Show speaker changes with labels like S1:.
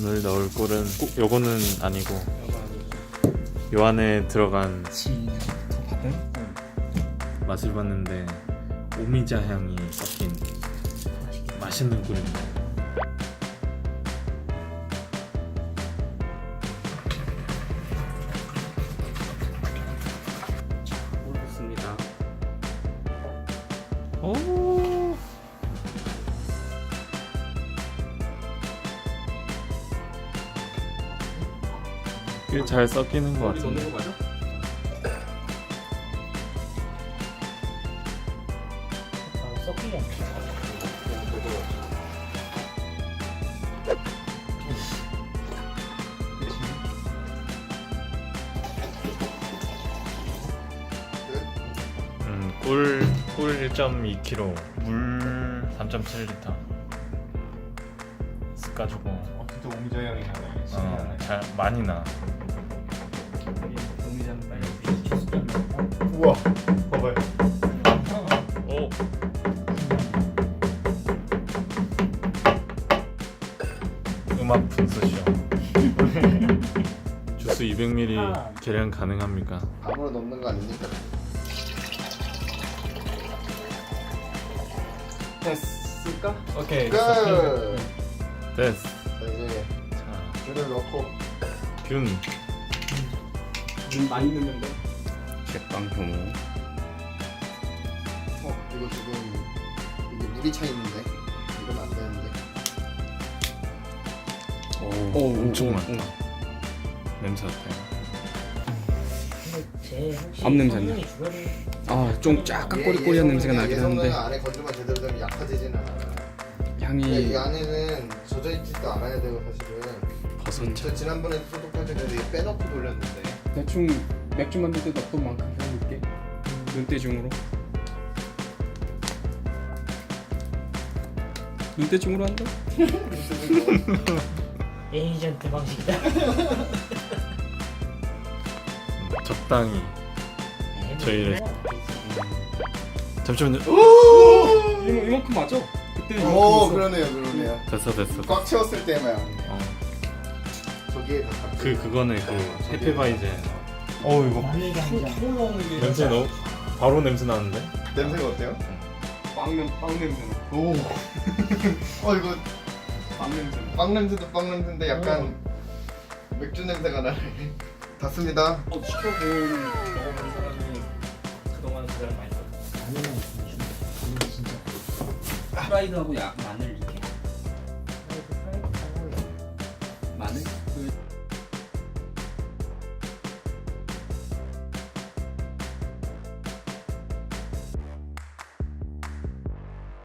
S1: 오늘 넣을 꿀은 요거는 아니고 요 안에 들어간 맛을 봤는데 오미자 향이 섞인 맛있는 꿀입니다.
S2: 물 붓습니다.
S1: 오. 이게 잘 섞이는 것 같은데.
S2: 넣는 거 맞아?
S3: 섞이게
S1: 꿀 1.2kg, 물 3.7L 섞어가지고
S4: 진짜 오미자 향이 나네. 신기하네.
S1: 잘 많이 나.
S2: 오미자는 빨리
S4: 우와, 봐봐요.
S1: 오. 음악 분수쇼. 주스 200ml 계량 가능합니까?
S5: 아무나 넣는 거 아닙니까?
S2: 됐을까?
S1: 오케이.
S5: 끝!
S1: 됐어.
S5: 자 이제
S1: 자,
S5: 균을 넣고
S1: 균.
S2: 물 많이 넣으면 돼.
S1: 제빵 효모.
S5: 이거 지금 이게 물이 차 있는데 이러면 안 되는데
S1: 오, 엄청 많다. 냄새 어때요?
S3: 앞
S2: 냄새인데. 아, 좀 약간 꼬리꼬리한 냄새가 나긴 하는데
S5: 예성은 안에 건조만 제대로 되면 약해지지는 않아. 근데
S2: 향이
S5: 이 안에는 젖어 있지도 않아야 되고 사실은.
S1: 버섯.
S5: 저 지난번에 소독할 때 내가 빼놓고 돌렸는데
S2: 대충 맥주 만들 때 넣던 만큼 향 있게 눈대중으로 눈대중으로 한다?
S3: 에이전트 방식이다.
S1: 적당히. 저희를- 잠시만요.
S2: 이만큼 맞아? 그때는
S5: 오 그러네요.
S1: 됐어.
S5: 꽉 채웠을 때만
S1: 어.
S5: 저기에 가깝게.
S1: 그거네 헤페바이제. 이거
S3: 마늘 간장.
S1: 냄새 너무 바로 냄새 나는데?
S5: 냄새가 어때요?
S2: 빵 냄새 나.
S5: 오. 이거
S2: 빵 냄새 나.
S5: 빵 냄새도 빵 냄새인데 약간 맥주 냄새가 나네. 닿습니다.
S2: 시켜본 먹어본 사람이 그동안 가장 많이 썼어.
S3: 마늘은 진짜.
S2: 프라이드하고 마늘 이렇게. 마늘?